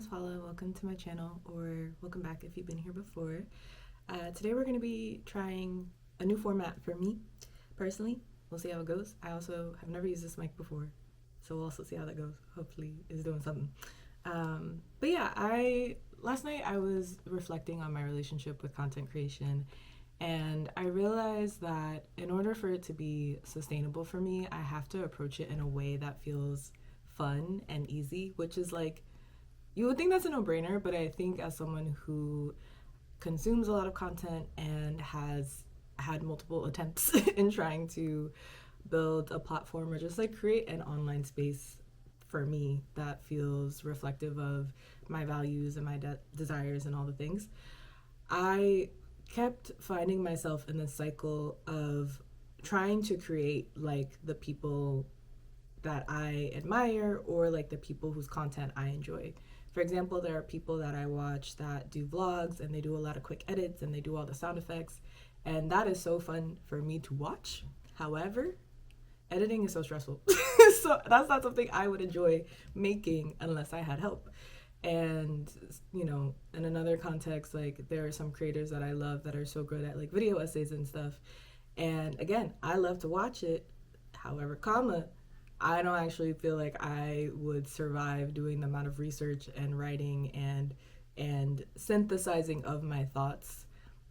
Paula. Welcome to my channel, or welcome back if you've been here before. Today we're going to be trying a new format for me, personally. We'll see how it goes. I also have never used this mic before, so we'll also see how that goes. Hopefully it's doing something. But yeah, last night I was reflecting on my relationship with content creation, and I realized that in order for it to be sustainable for me, I have to approach it in a way that feels fun and easy, which is like, you would think that's a no-brainer, but I think as someone who consumes a lot of content and has had multiple attempts in trying to build a platform or just like create an online space for me that feels reflective of my values and my desires and all the things, I kept finding myself in this cycle of trying to create like the people that I admire or like the people whose content I enjoy. For example, there are people that I watch that do vlogs and they do a lot of quick edits and they do all the sound effects, and that is so fun for me to watch. However, editing is so stressful. So that's not something I would enjoy making unless I had help. And in another context, like there are some creators that I love that are so good at like video essays and stuff. And again, I love to watch it. However, I don't actually feel like I would survive doing the amount of research and writing and synthesizing of my thoughts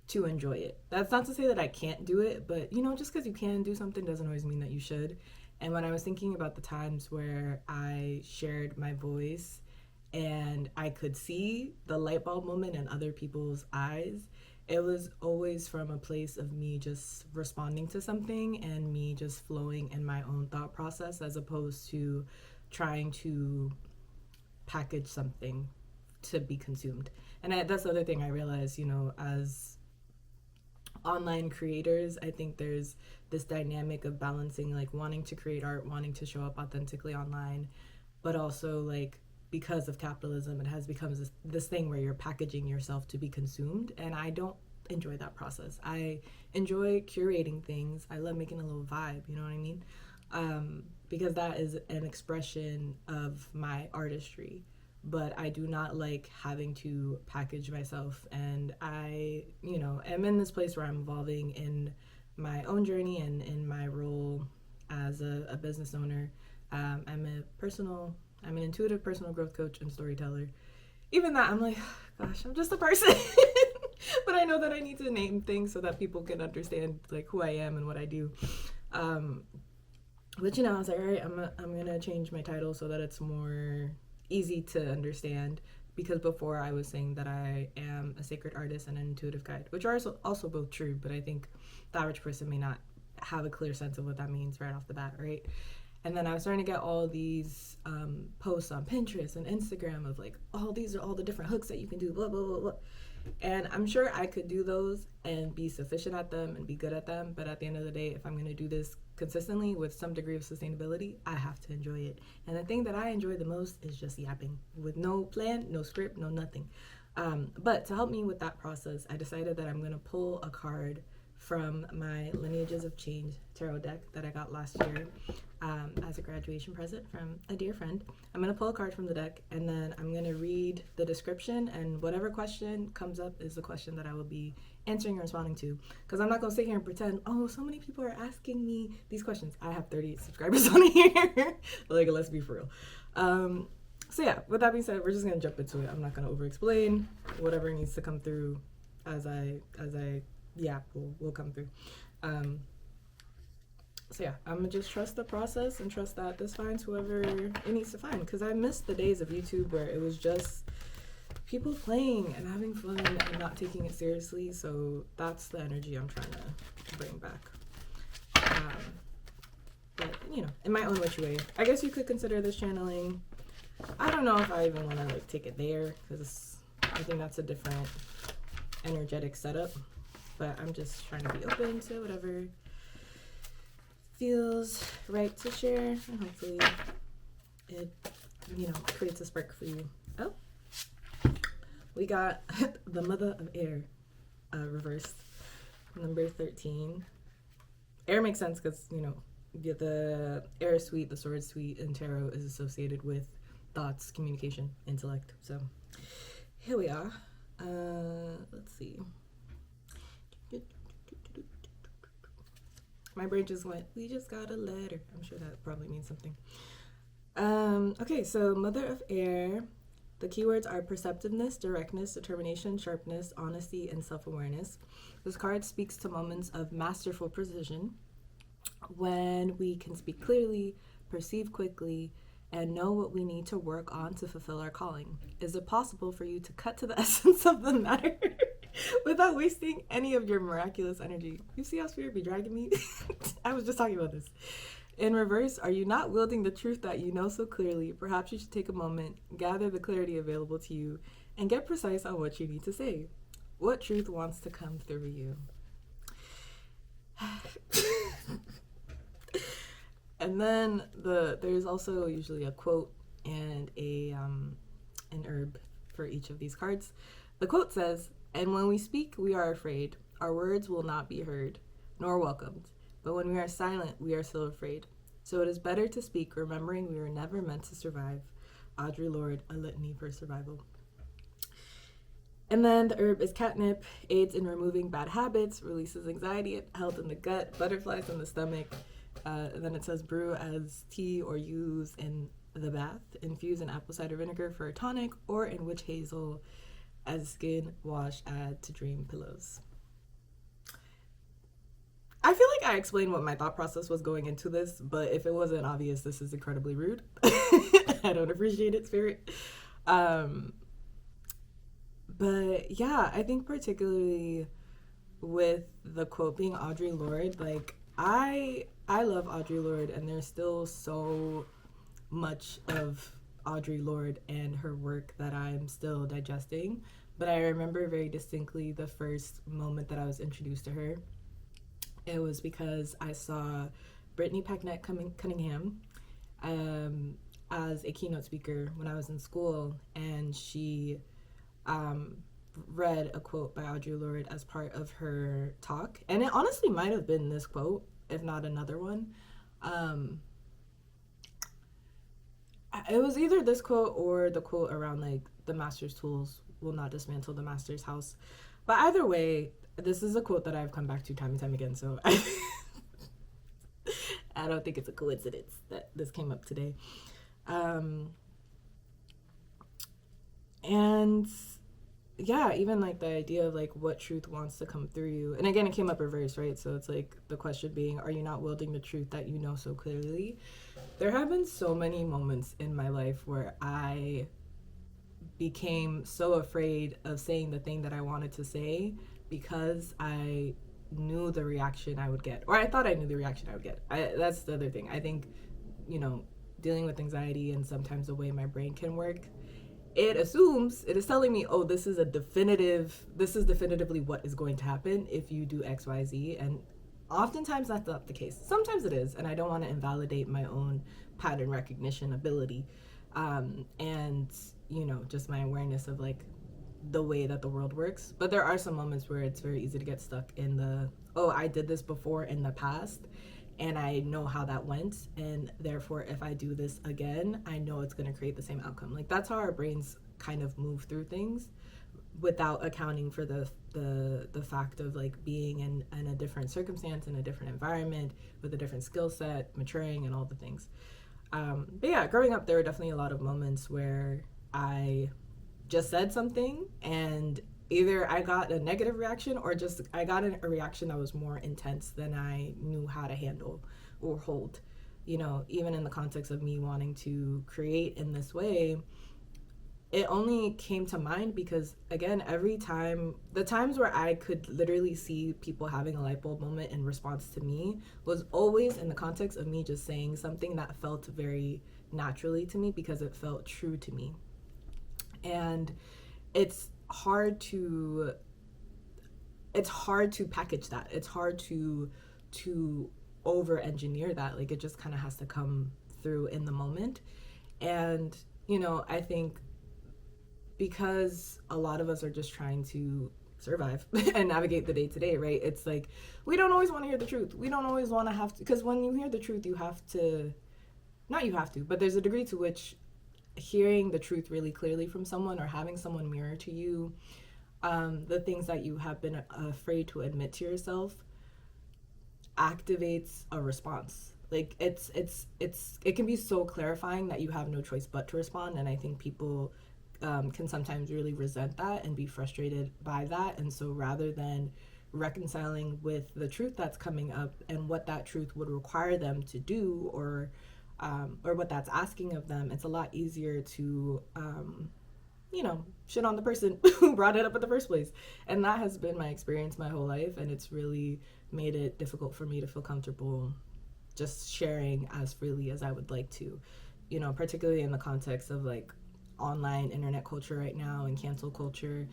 to enjoy it. That's not to say that I can't do it, but just because you can do something doesn't always mean that you should. And when I was thinking about the times where I shared my voice and I could see the light bulb moment in other people's eyes, it was always from a place of me just responding to something and me just flowing in my own thought process, as opposed to trying to package something to be consumed. And that's the other thing I realized, as online creators, I think there's this dynamic of balancing like wanting to create art, wanting to show up authentically online, but also like, because of capitalism, it has become this thing where you're packaging yourself to be consumed, and I don't enjoy that process. I enjoy curating things. I love making a little vibe, you know what I mean? Because that is an expression of my artistry, but I do not like having to package myself, and I, am in this place where I'm evolving in my own journey and in my role as a business owner. I'm an intuitive personal growth coach and storyteller. Even that, I'm like, gosh, I'm just a person. But I know that I need to name things so that people can understand like who I am and what I do. But I was like, all right, I'm gonna change my title so that it's more easy to understand. Because before I was saying that I am a sacred artist and an intuitive guide, which are also both true, but I think the average person may not have a clear sense of what that means right off the bat, right? And then I was starting to get all these posts on Pinterest and Instagram of like, oh, these are all the different hooks that you can do, blah, blah, blah, blah. And I'm sure I could do those and be sufficient at them and be good at them. But at the end of the day, if I'm going to do this consistently with some degree of sustainability, I have to enjoy it. And the thing that I enjoy the most is just yapping with no plan, no script, no nothing. But to help me with that process, I decided that I'm going to pull a card from my Lineages of Change tarot deck that I got last year as a graduation present from a dear friend. I'm going to pull a card from the deck, and then I'm going to read the description, and whatever question comes up is the question that I will be answering and responding to. Because I'm not going to sit here and pretend, oh, so many people are asking me these questions. I have 38 subscribers on here. Like, let's be for real. So yeah, with that being said, we're just going to jump into it. I'm not going to over-explain. Whatever needs to come through as I will come through. So yeah, I'm gonna just trust the process and trust that this finds whoever it needs to find, because I missed the days of YouTube where it was just people playing and having fun and not taking it seriously. So that's the energy I'm trying to bring back. But in my own witchy way. I guess you could consider this channeling. I don't know if I even want to like take it there, because I think that's a different energetic setup. But I'm just trying to be open to whatever feels right to share, and hopefully it, creates a spark for you. Oh, we got the Mother of Air reversed, number 13. Air makes sense because, the air suite, the sword suite in tarot is associated with thoughts, communication, intellect. So here we are. Let's see. My brain just went, we just got a letter. I'm sure that probably means something. Okay, so Mother of Air. The keywords are perceptiveness, directness, determination, sharpness, honesty, and self-awareness. This card speaks to moments of masterful precision when we can speak clearly, perceive quickly, and know what we need to work on to fulfill our calling. Is it possible for you to cut to the essence of the matter without wasting any of your miraculous energy? You see how spirit be dragging me? I was just talking about this. In reverse, are you not wielding the truth that you know so clearly? Perhaps you should take a moment, gather the clarity available to you, and get precise on what you need to say. What truth wants to come through you? And then there's also usually a quote and an herb for each of these cards. The quote says, "And when we speak, we are afraid. Our words will not be heard, nor welcomed. But when we are silent, we are still afraid. So it is better to speak, remembering we were never meant to survive." Audre Lorde, A Litany for Survival. And then the herb is catnip, aids in removing bad habits, releases anxiety, health in the gut, butterflies in the stomach. And then it says brew as tea or use in the bath, infuse in apple cider vinegar for a tonic, or in witch hazel as skin wash, add to dream pillows. I feel like I explained what my thought process was going into this, but if it wasn't obvious, this is incredibly rude. I don't appreciate it, spirit. But yeah, I think particularly with the quote being Audre Lorde, like I love Audre Lorde, and there's still so much of Audre Lorde and her work that I'm still digesting. But I remember very distinctly the first moment that I was introduced to her. It was because I saw Brittany Packnett Cunningham as a keynote speaker when I was in school, and she read a quote by Audre Lorde as part of her talk. And it honestly might have been this quote, if not another one. It was either this quote or the quote around like the master's tools will not dismantle the master's house. But either way, this is a quote that I've come back to time and time again, so I don't think it's a coincidence that this came up today. And yeah, even like the idea of like what truth wants to come through you. And again, it came up reverse, right? So it's like the question being, are you not wielding the truth that you know so clearly? There have been so many moments in my life where I became so afraid of saying the thing that I wanted to say because I knew the reaction I would get, or I thought I knew the reaction I would get. That's the other thing. I think, dealing with anxiety and sometimes the way my brain can work, it is telling me, oh, this is definitively what is going to happen if you do X, Y, Z. And oftentimes that's not the case. Sometimes it is, and I don't want to invalidate my own pattern recognition ability. And, just my awareness of like the way that the world works. But there are some moments where it's very easy to get stuck in I did this before in the past and I know how that went, and therefore if I do this again, I know it's going to create the same outcome. Like that's how our brains kind of move through things without accounting for the fact of like being in a different circumstance, in a different environment, with a different skill set, maturing and all the things. But yeah, growing up, there were definitely a lot of moments where I just said something and either I got a negative reaction or just I got a reaction that was more intense than I knew how to handle or hold. Even in the context of me wanting to create in this way, it only came to mind because, again, the times where I could literally see people having a light bulb moment in response to me was always in the context of me just saying something that felt very naturally to me because it felt true to me. And it's hard to package that. It's hard to over engineer that. Like it just kind of has to come through in the moment. And I think because a lot of us are just trying to survive and navigate the day to day, right? It's like we don't always want to hear the truth. We don't always want to have to, because when you hear the truth, but there's a degree to which hearing the truth really clearly from someone or having someone mirror to you the things that you have been afraid to admit to yourself activates a response. Like it can be so clarifying that you have no choice but to respond. And I think people can sometimes really resent that and be frustrated by that. And so rather than reconciling with the truth that's coming up and what that truth would require them to do, or what that's asking of them, it's a lot easier to shit on the person who brought it up in the first place. And that has been my experience my whole life, and it's really made it difficult for me to feel comfortable just sharing as freely as I would like to, particularly in the context of like online internet culture right now and cancel culture.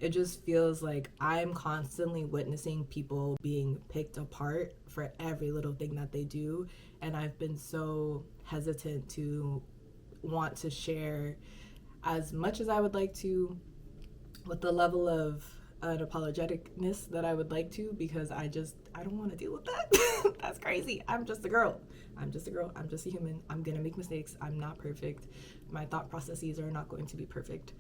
It just feels like I'm constantly witnessing people being picked apart for every little thing that they do. And I've been so hesitant to want to share as much as I would like to, with the level of unapologeticness that I would like to, because I don't want to deal with that. That's crazy. I'm just a girl. I'm just a human. I'm gonna make mistakes. I'm not perfect. My thought processes are not going to be perfect.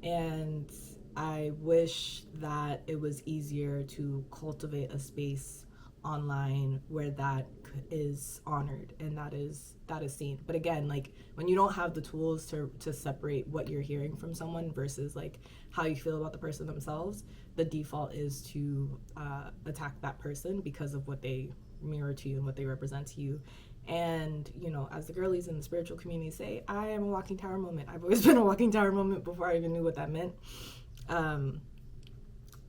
And I wish that it was easier to cultivate a space online where that is honored and that is seen. But again, like when you don't have the tools to separate what you're hearing from someone versus like how you feel about the person themselves, the default is to attack that person because of what they mirror to you and what they represent to you. And as the girlies in the spiritual community say, I am a walking tower moment. I've always been a walking tower moment before I even knew what that meant.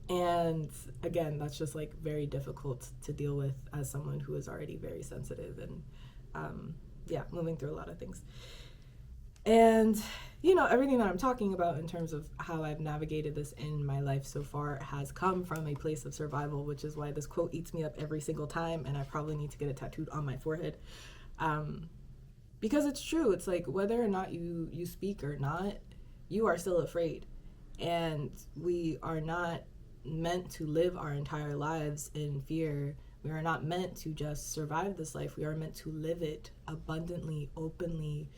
And again, that's just like very difficult to deal with as someone who is already very sensitive and moving through a lot of things. And everything that I'm talking about in terms of how I've navigated this in my life so far has come from a place of survival, which is why this quote eats me up every single time, and I probably need to get it tattooed on my forehead. Because it's true. It's like whether or not you speak or not, you are still afraid. And we are not meant to live our entire lives in fear. We are not meant to just survive this life. We are meant to live it abundantly, openly,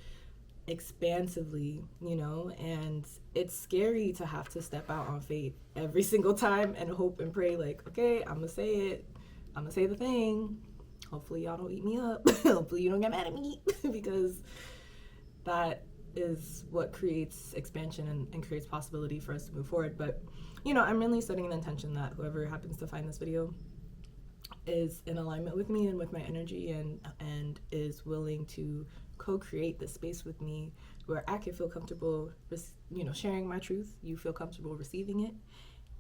expansively, and it's scary to have to step out on faith every single time and hope and pray like, okay, I'm gonna say it. I'm gonna say the thing. Hopefully y'all don't eat me up. Hopefully you don't get mad at me because that is what creates expansion and creates possibility for us to move forward. But I'm really setting the intention that whoever happens to find this video is in alignment with me and with my energy and is willing to co-create this space with me where I can feel comfortable sharing my truth, you feel comfortable receiving it,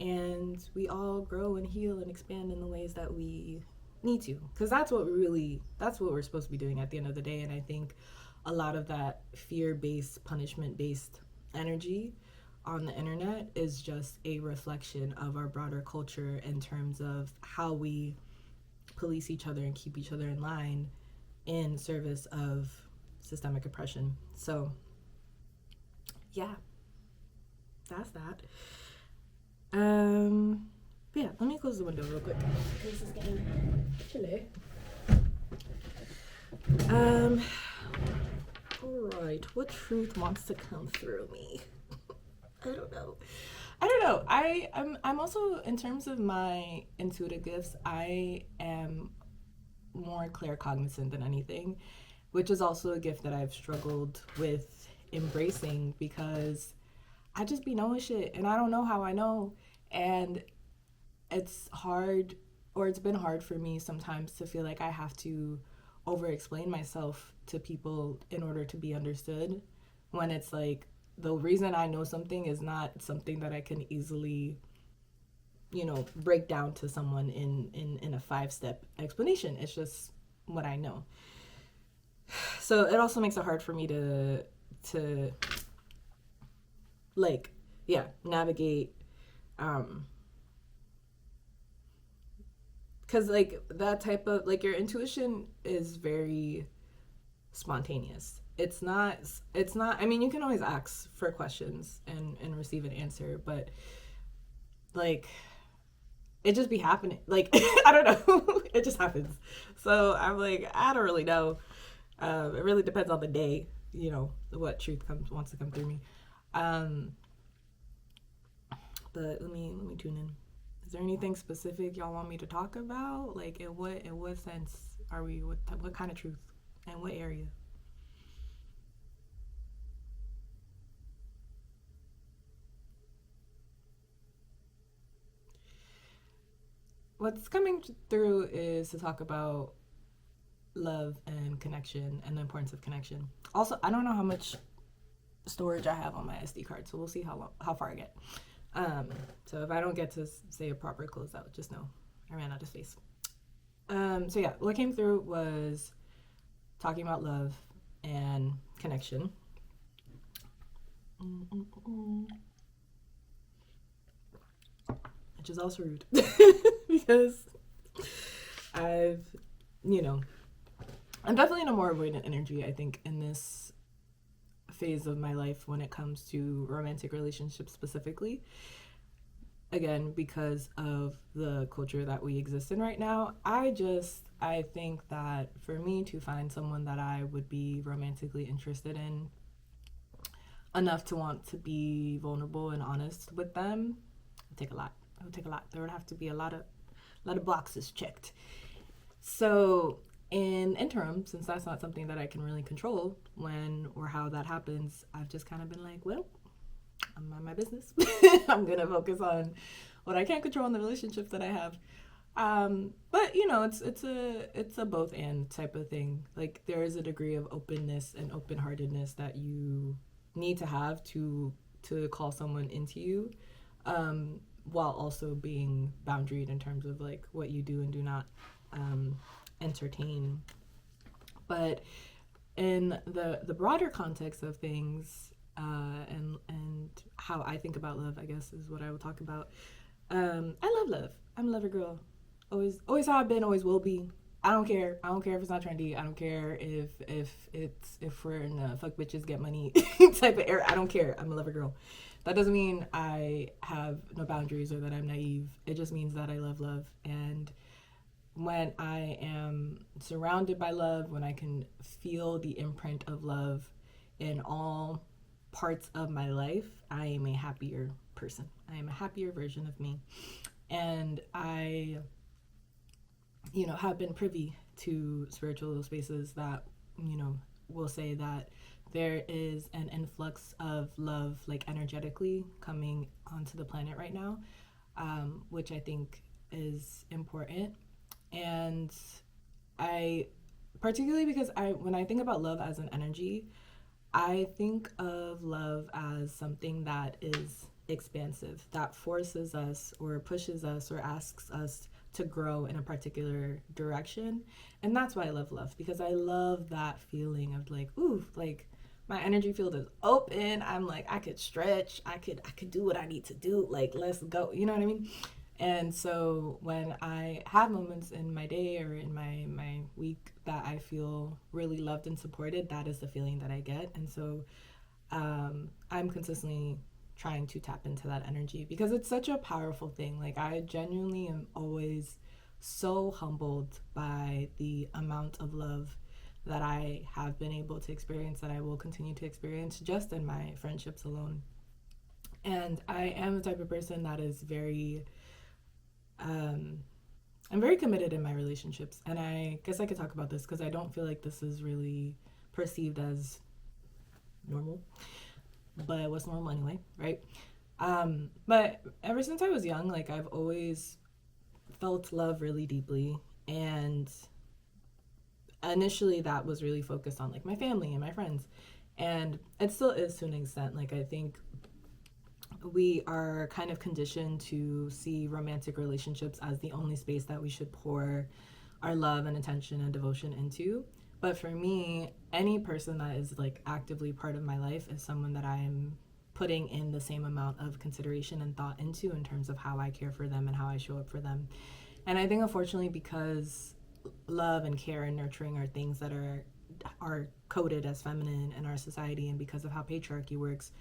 and we all grow and heal and expand in the ways that we need to, because that's what we're supposed to be doing at the end of the day. And I think a lot of that fear-based, punishment-based energy on the internet is just a reflection of our broader culture in terms of how we police each other and keep each other in line in service of systemic oppression. So yeah, that's that. But yeah, let me close the window real quick. This is getting chilly. Alright, what truth wants to come through me? I don't know. I'm also, in terms of my intuitive gifts, I am more claircognizant than anything, which is also a gift that I've struggled with embracing because I just be knowing shit and I don't know how I know. And it's hard, or it's been hard for me sometimes to feel like I have to over-explain myself to people in order to be understood, when it's like, the reason I know something is not something that I can easily, break down to someone in a 5-step explanation. It's just what I know. So it also makes it hard for me to navigate, because that type of, your intuition is very spontaneous. It's not, I mean, you can always ask for questions and receive an answer, but it just be happening. I don't know. It just happens. So I'm I don't really know. It really depends on the day. what truth wants to come through me. Um, but let me tune in. Is there anything specific y'all want me to talk about? Like, in what sense are we? What kind of truth, and what area? What's coming through is to talk about love and connection and the importance of connection. Also, I don't know how much storage I have on my SD card, so we'll see how far I get. Um, so if I don't get to say a proper closeout, just know I ran out of space. So yeah, what came through was talking about love and connection. Which is also rude because I've, you know, I'm definitely in a more avoidant energy, I think, in this phase of my life when it comes to romantic relationships specifically. Again, because of the culture that we exist in right now, I think that for me to find someone that I would be romantically interested in enough to want to be vulnerable and honest with them, it would take a lot. It would take a lot. There would have to be a lot of boxes checked. So in interim, since that's not something that I can really control when or how that happens, I've just kind of been like, well, I'm on my business. I'm gonna focus on what I can't control in the relationships that I have. But it's a both and type of thing. Like there is a degree of openness and open heartedness that you need to have to call someone into you, while also being boundaried in terms of like what you do and do not entertain. But in the broader context of things, and how I think about love, I guess is what I will talk about. I love love. I'm a lover girl. Always have been. Always will be. I don't care. I don't care if it's not trendy. I don't care if we're in a fuck bitches get money type of era. I don't care. I'm a lover girl. That doesn't mean I have no boundaries or that I'm naive. It just means that I love love. And when I am surrounded by love, when I can feel the imprint of love in all parts of my life, I am a happier person. I am a happier version of me. And I, have been privy to spiritual spaces that, will say that there is an influx of love, like energetically, coming onto the planet right now, which I think is important. And I, particularly because when I think about love as an energy, I think of love as something that is expansive, that forces us or pushes us or asks us to grow in a particular direction. And that's why I love love, because I love that feeling of like, ooh, like my energy field is open. I'm like, I could stretch, I could do what I need to do. Like, let's go. You know what I mean? And so when I have moments in my day or in my week that I feel really loved and supported, that is the feeling that I get. And so I'm consistently trying to tap into that energy because it's such a powerful thing. Like I genuinely am always so humbled by the amount of love that I have been able to experience, that I will continue to experience just in my friendships alone. And I am the type of person that is um, I'm very committed in my relationships. And I guess I could talk about this because I don't feel like this is really perceived as normal. But what's normal anyway, right? But ever since I was young, like I've always felt love really deeply. And initially that was really focused on like my family and my friends. And it still is to an extent. Like I think we are kind of conditioned to see romantic relationships as the only space that we should pour our love and attention and devotion into. But for me, any person that is like actively part of my life is someone that I'm putting in the same amount of consideration and thought into in terms of how I care for them and how I show up for them. And I think unfortunately because love and care and nurturing are things that are coded as feminine in our society, and because of how patriarchy works,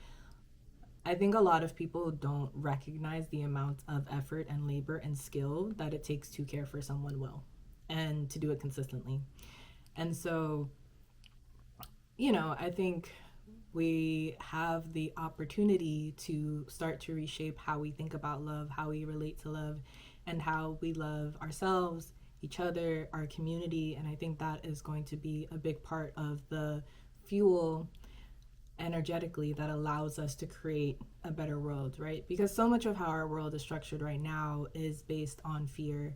I think a lot of people don't recognize the amount of effort and labor and skill that it takes to care for someone well and to do it consistently. And so, I think we have the opportunity to start to reshape how we think about love, how we relate to love, and how we love ourselves, each other, our community. And I think that is going to be a big part of the fuel energetically that allows us to create a better world, right? Because so much of how our world is structured right now is based on fear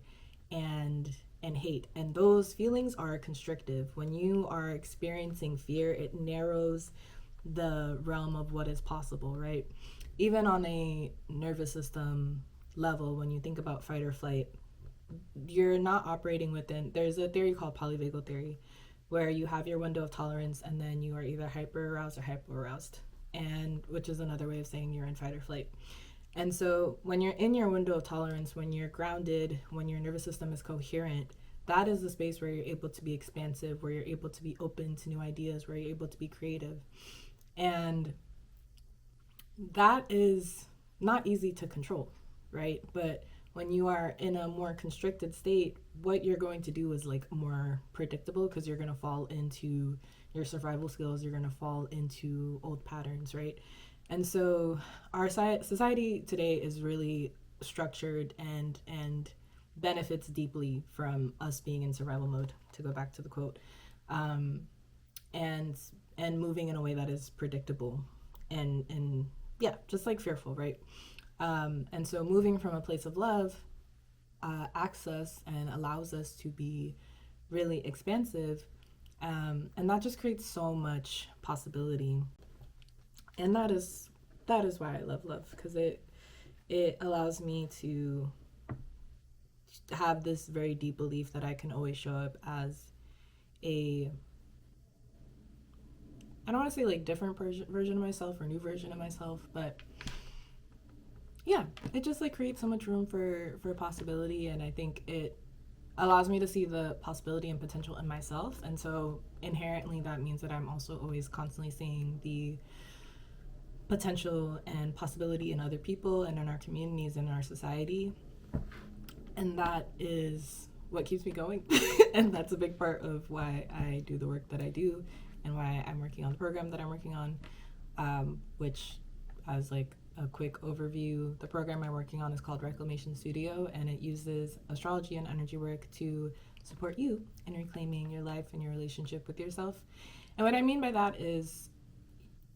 and and hate, and those feelings are constrictive. When you are experiencing fear, it narrows the realm of what is possible, right? Even on a nervous system level, when you think about fight or flight, you're not operating within, there's a theory called polyvagal theory, where you have your window of tolerance and then you are either hyper aroused or hypo aroused, and which is another way of saying you're in fight or flight. And so when you're in your window of tolerance, when you're grounded, when your nervous system is coherent, that is the space where you're able to be expansive, where you're able to be open to new ideas, where you're able to be creative. And that is not easy to control, right? But when you are in a more constricted state, what you're going to do is like more predictable, because you're going to fall into your survival skills, you're going to fall into old patterns, right? And so our society today is really structured and benefits deeply from us being in survival mode, to go back to the quote, um, and and moving in a way that is predictable and yeah, just like fearful, right? And so moving from a place of love acts us and allows us to be really expansive, and that just creates so much possibility. And that is why I love love, because it allows me to have this very deep belief that I can always show up as a, I don't want to say like different version of myself or new version of myself, but yeah, it just like creates so much room for possibility. And I think it allows me to see the possibility and potential in myself. And so inherently that means that I'm also always constantly seeing the potential and possibility in other people and in our communities and in our society. And that is what keeps me going. And that's a big part of why I do the work that I do and why I'm working on the program that I'm working on, which, as like a quick overview, the program I'm working on is called Reclamation Studio, and it uses astrology and energy work to support you in reclaiming your life and your relationship with yourself. And what I mean by that is,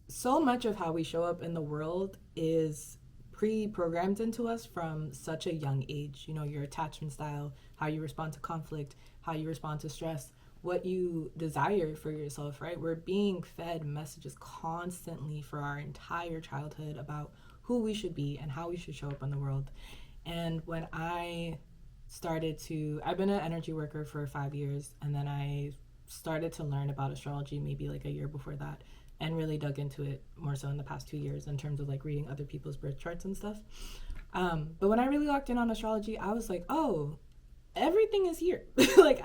so much of how we show up in the world is pre-programmed into us from such a young age. Your attachment style, how you respond to conflict, how you respond to stress, what you desire for yourself, right? We're being fed messages constantly for our entire childhood about who we should be and how we should show up in the world. And when I've been an energy worker for 5 years, and then I started to learn about astrology maybe like a year before that, and really dug into it more so in the past 2 years in terms of like reading other people's birth charts and stuff. But when I really locked in on astrology, I was like, oh, everything is here. Like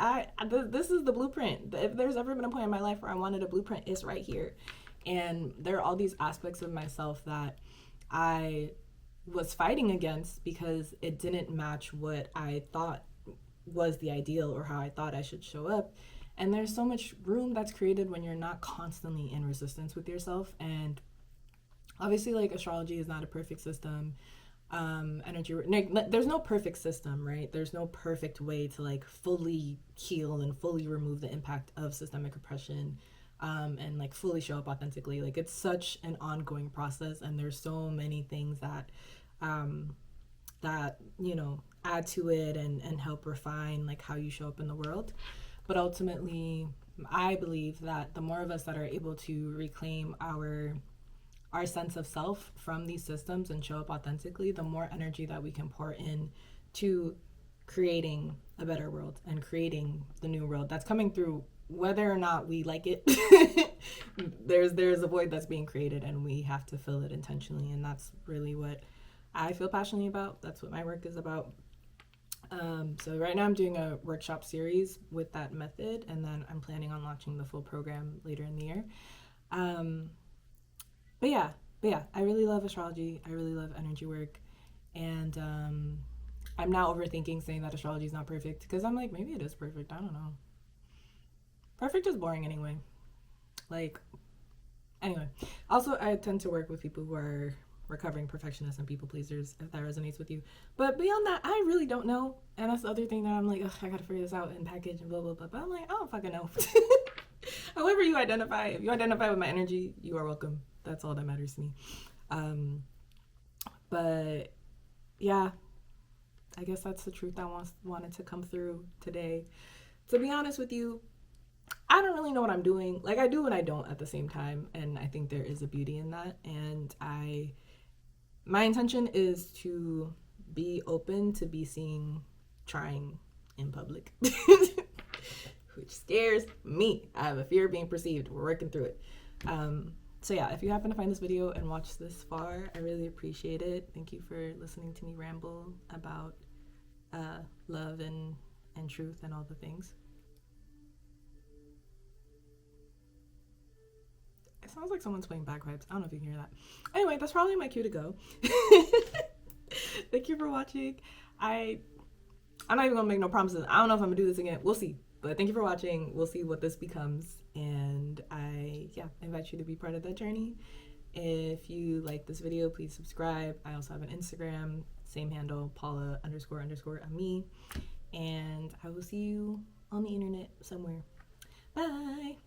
this is the blueprint. If there's ever been a point in my life where I wanted a blueprint, it's right here. And there are all these aspects of myself that I was fighting against because it didn't match what I thought was the ideal or how I thought I should show up. And there's so much room that's created when you're not constantly in resistance with yourself. And obviously, like, astrology is not a perfect system. There's no perfect system, right? There's no perfect way to like fully heal and fully remove the impact of systemic oppression, and like fully show up authentically. Like, it's such an ongoing process, and there's so many things that add to it and help refine like how you show up in the world. But ultimately, I believe that the more of us that are able to reclaim our sense of self from these systems and show up authentically, the more energy that we can pour in to creating a better world and creating the new world that's coming through, whether or not we like it. there's a void that's being created, and we have to fill it intentionally. And that's really what I feel passionately about. That's what my work is about. So right now I'm doing a workshop series with that method, and then I'm planning on launching the full program later in the year. But yeah, I really love astrology. I really love energy work. And I'm now overthinking saying that astrology is not perfect, because I'm like, maybe it is perfect. I don't know. Perfect is boring anyway. Like, anyway. Also, I tend to work with people who are recovering perfectionists and people pleasers, if that resonates with you. But beyond that, I really don't know. And that's the other thing that I'm like, ugh, I gotta figure this out and package and blah, blah, blah. But I'm like, I don't fucking know. However you identify, if you identify with my energy, you are welcome. That's all that matters to me. But yeah, I guess that's the truth I wanted to come through today. To be honest with you, I don't really know what I'm doing. Like, I do and I don't at the same time, and I think there is a beauty in that. And my intention is to be open to be seen trying in public, which scares me. I have a fear of being perceived. We're working through it. So yeah, if you happen to find this video and watch this far, I really appreciate it. Thank you for listening to me ramble about love and truth and all the things. It sounds like someone's playing bagpipes. I don't know if you can hear that. Anyway, that's probably my cue to go. Thank you for watching. I'm not even gonna make no promises. I don't know if I'm gonna do this again. We'll see. But thank you for watching. We'll see what this becomes. And I invite you to be part of that journey. If you like this video, please subscribe. I also have an Instagram, same handle, Paula__me. And I will see you on the internet somewhere. Bye.